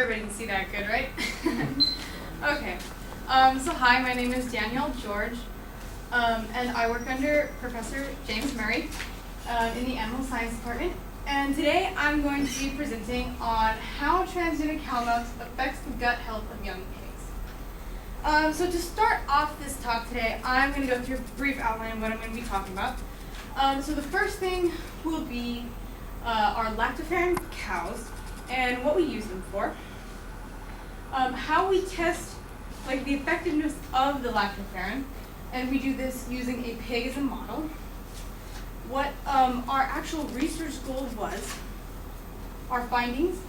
Everybody can see that good, right? Okay. So hi, my name is Danielle George, and I work under Professor James Murray in the Animal Science Department. And today I'm going to be presenting on how transgenic cow milk affects the gut health of young pigs. So to start off this talk today, I'm going to go through a brief outline of what I'm going to be talking about. So the first thing will be our lactoferrin cows and what we use them for. How we test the effectiveness of the lactoferrin, and we do this using a pig as a model. What our actual research goal was, our findings,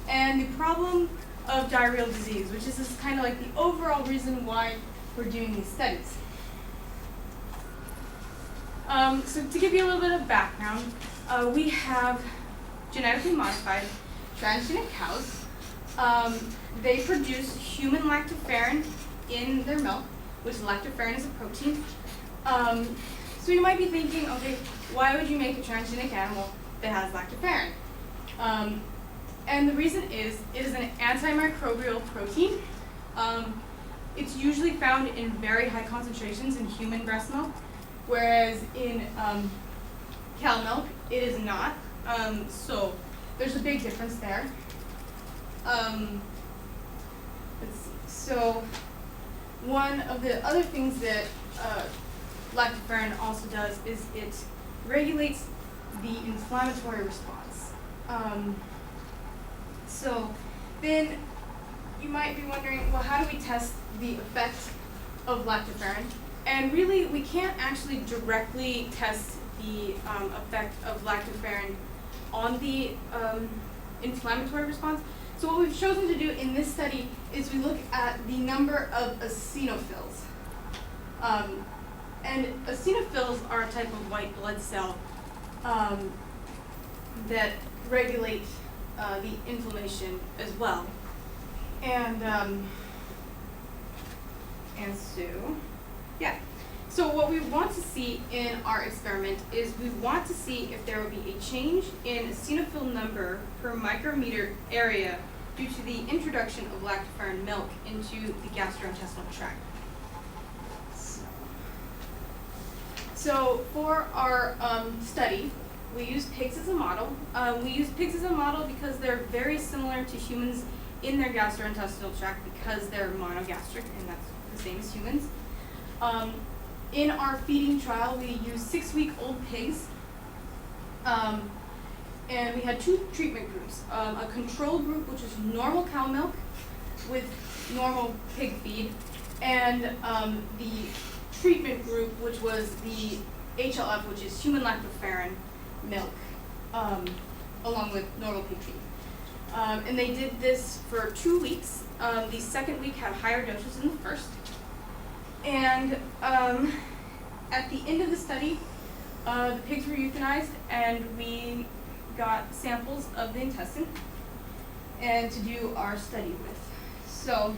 and the problem of diarrheal disease, which is just kind of like the overall reason why we're doing these studies. So to give you a little bit of background, we have genetically modified transgenic cows. They produce human lactoferrin in their milk, which lactoferrin is a protein. So you might be thinking, okay, why would you make a transgenic animal that has lactoferrin? And the reason is, it is an antimicrobial protein. It's usually found in very high concentrations in human breast milk, whereas in cow milk, it is not. So there's a big difference there. Let's see. So one of the other things that lactoferrin also does is it regulates the inflammatory response. So then you might be wondering, well, how do we test the effect of lactoferrin? And really, we can't actually directly test the effect of lactoferrin on the inflammatory response. So what we've chosen to do in this study is we look at the number of eosinophils. And eosinophils are a type of white blood cell that regulate the inflammation as well. And so, yeah. So what we want to see in our experiment is we want to see if there will be a change in eosinophil number per micrometer area due to the introduction of lactoferrin milk into the gastrointestinal tract. So for our study, we use pigs as a model. We use pigs as a model because they're very similar to humans in their gastrointestinal tract because they're monogastric, and that's the same as humans. In our feeding trial, we used 6-week-old pigs, and we had 2 treatment groups. A control group, which is normal cow milk with normal pig feed, and the treatment group, which was the HLF, which is human lactoferrin milk, along with normal pig feed. And they did this for 2 weeks. The second week had higher doses than the first. And at the end of the study, the pigs were euthanized, and we got samples of the intestine and to do our study with. So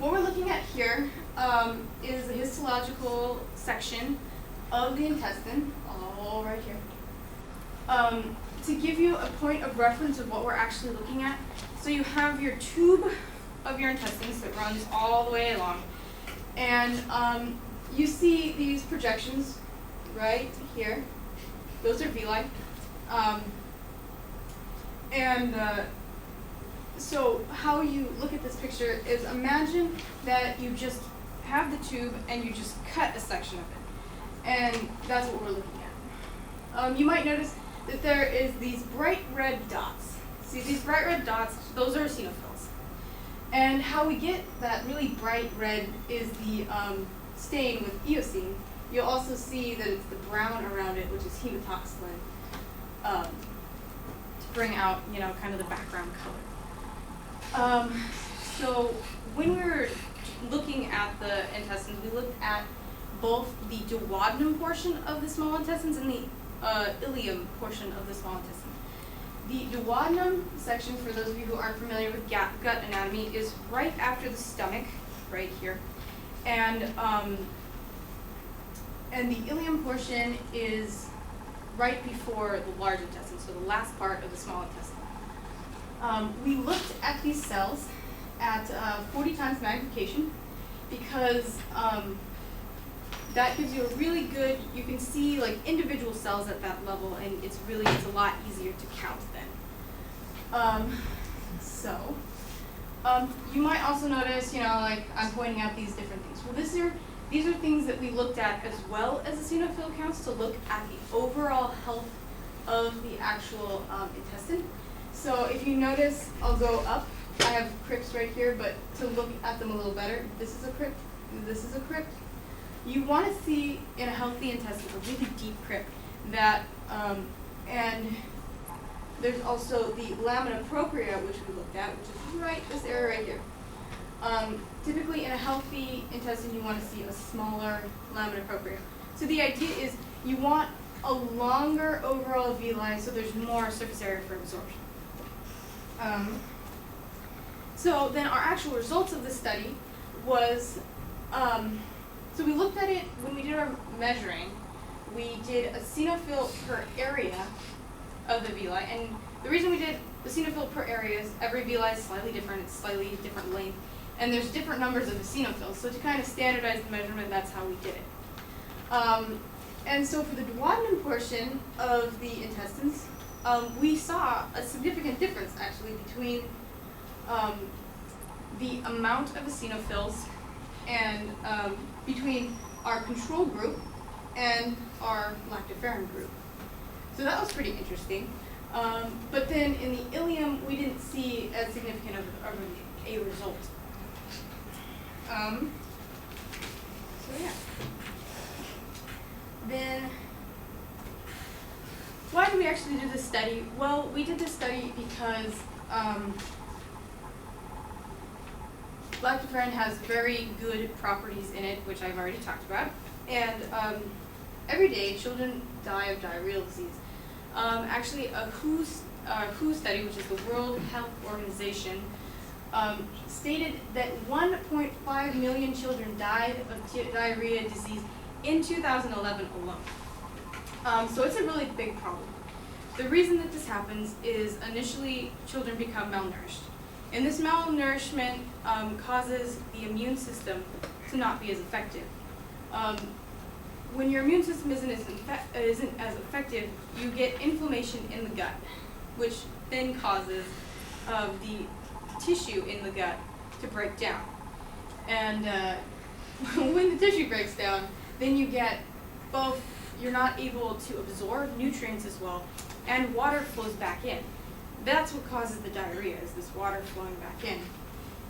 what we're looking at here is a histological section of the intestine, all right here. To give you a point of reference of what we're actually looking at, so you have your tube of your intestines that runs all the way along. And you see these projections right here. Those are villi. So how you look at this picture is, imagine that you just have the tube and you just cut a section of it. And that's what we're looking at. You might notice that there is these bright red dots. See these bright red dots? Those are eosinophils. And how we get that really bright red is the stain with eosine. You'll also see that it's the brown around it, which is hematoxylin, to bring out, kind of the background color. So when we were looking at the intestines, we looked at both the duodenum portion of the small intestines and the ileum portion of the small intestine. The duodenum section, for those of you who aren't familiar with gut anatomy, is right after the stomach, right here. And the ileum portion is right before the large intestine, so the last part of the small intestine. we looked at these cells at 40 times magnification because that gives you a really good, you can see like individual cells at that level, and it's a lot easier to count then. You might also notice, like I'm pointing out these different things. Well, these are things that we looked at as well as the eosinophil counts to look at the overall health of the actual intestine. So if you notice, I'll go up. I have crypts right here, but to look at them a little better, this is a crypt, this is a crypt. You want to see in a healthy intestine a really deep crypt that, and there's also the lamina propria, which we looked at, which is this area right here. Typically in a healthy intestine, you want to see a smaller lamina propria. So the idea is you want a longer overall villi so there's more surface area for absorption. So then our actual results of the study was, so we looked at it when we did our measuring. We did a eosinophil per area of the villi, and the reason we did the eosinophil per area is every villi is slightly different, it's slightly different length, and there's different numbers of eosinophils. So to kind of standardize the measurement, that's how we did it. And so for the duodenum portion of the intestines, we saw a significant difference actually between the amount of eosinophils and between our control group and our lactoferrin group. So that was pretty interesting. But then in the ileum, we didn't see as significant of a result. So yeah. Then, why did we actually do this study? Well, we did this study because lactoferrin has very good properties in it, which I've already talked about. And every day, children die of diarrheal disease. Actually, a WHO study, which is the World Health Organization, stated that 1.5 million children died of diarrhea disease in 2011 alone. So it's a really big problem. The reason that this happens is initially children become malnourished. And this malnourishment causes the immune system to not be as effective. When your immune system isn't as effective, you get inflammation in the gut, which then causes the tissue in the gut to break down. And when the tissue breaks down, then you get both, you're not able to absorb nutrients as well, and water flows back in. That's what causes the diarrhea, is this water flowing back in.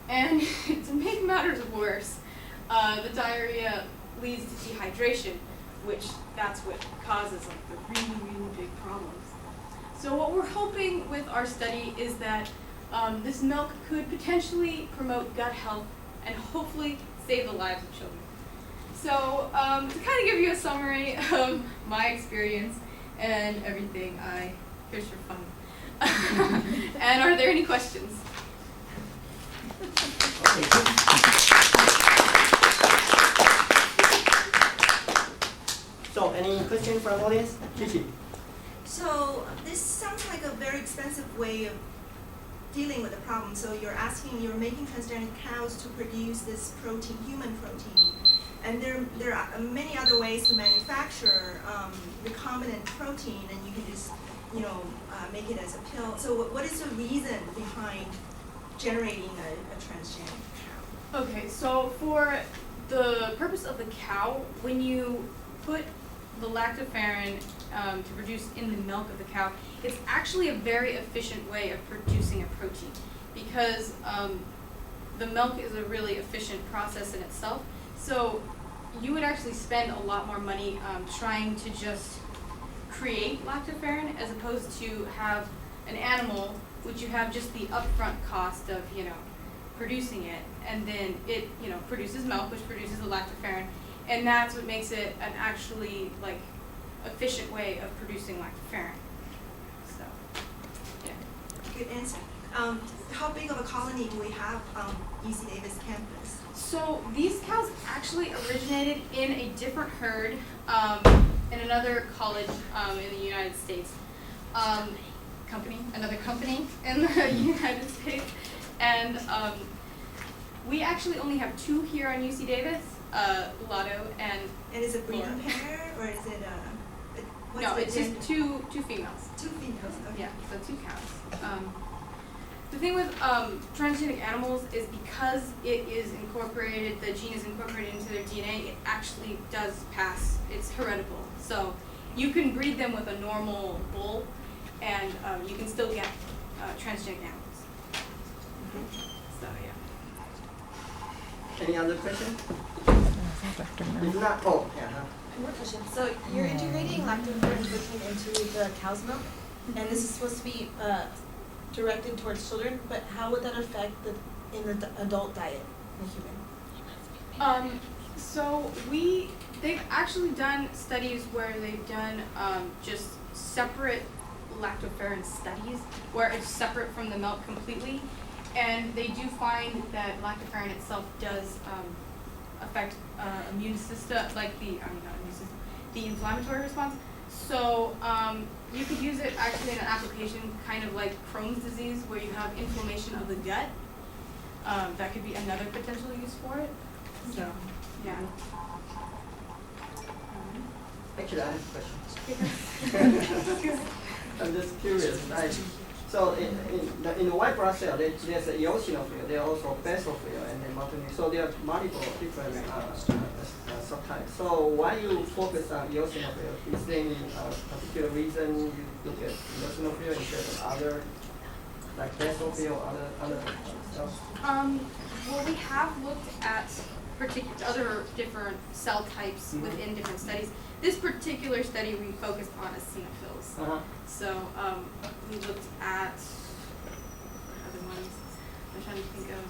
And to make matters worse, the diarrhea leads to dehydration, which that's what causes like the really, really big problems. So what we're hoping with our study is that this milk could potentially promote gut health and hopefully save the lives of children. So to kind of give you a summary of my experience and everything, here's for fun. And are there any questions? So, any question from the audience? Gigi. So this sounds like a very expensive way of dealing with the problem. So you're making transgenic cows to produce this protein, human protein, and there are many other ways to manufacture recombinant protein, and you can just make it as a pill. So what is the reason behind generating a transgenic cow? Okay, so for the purpose of the cow, when you put the lactoferrin to produce in the milk of the cow, it's actually a very efficient way of producing a protein because the milk is a really efficient process in itself. So you would actually spend a lot more money trying to just create lactoferrin as opposed to have an animal, which you have just the upfront cost of producing it, and then it produces milk, which produces the lactoferrin. And that's what makes it an actually efficient way of producing lactoferrin. So, yeah. Good answer. How big of a colony do we have on UC Davis campus? So these cows actually originated in a different herd in another college in the United States. another company in the United States, and we actually only have 2 here on UC Davis, Lotto and And is it breeding Laura. pair or is it what's No, the it's gender? just two females. 2 females. Okay. Yeah, so 2 cows. The thing with transgenic animals is because it is incorporated, the gene is incorporated into their DNA, it actually does pass, it's heritable. So you can breed them with a normal bull, and you can still get transgenic animals. So yeah. Any other question? If not, oh, yeah. One more question. So you're integrating lactoferrin protein into the cow's milk, and this is supposed to be directed towards children. But how would that affect in the adult diet in the human? So they've actually done studies where they've done just separate lactoferrin studies where it's separate from the milk completely, and they do find that lactoferrin itself does affect immune system, like the inflammatory response. So you could use it actually in an application kind of like Crohn's disease where you have inflammation of the gut. That could be another potential use for it. So, yeah. Actually, I have a question. I'm just curious. So in the white blood cell, there's a eosinophil, there are also basophil, and then multinucleosis. So there are multiple different subtypes. So why you focus on eosinophil? Is there any particular reason you look at eosinophil instead of other, like basophil or other stuff? Well, we have looked at other different cell types within different studies. This particular study we focused on eosinophils. So we looked at other ones. I'm trying to think of.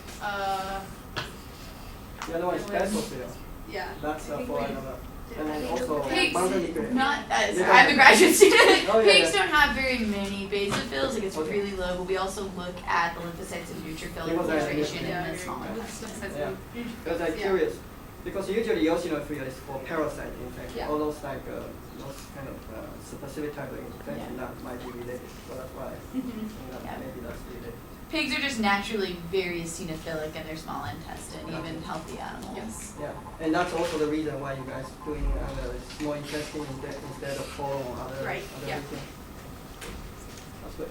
The other one is basophil. Yeah. That's I think for we- another. And then also Pigs, multinucleosis. not as Yeah. I'm a graduate student. Oh, yeah, Pigs yeah. don't have very many basophils, like it's Okay. really low, but we also look at the lymphocytes and neutrophil It was infiltration yeah. in the smaller With intestine. lymphocytes Yeah. and Because I'm yeah. curious, because usually eosinophil is for parasite infection, Yeah. all those like those kind of specific type of infection that might be related. So that's why Yeah. maybe that's related. Pigs are just naturally very eosinophilic in their small intestine, Yeah. even healthy animals. Yes. Yeah, and that's also the reason why you guys doing small intestine instead of colon or other Right, yeah. region. That's good.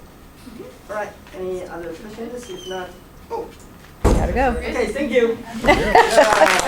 All right. Any other questions? If not, oh. Gotta go. Okay. Thank you. Yeah.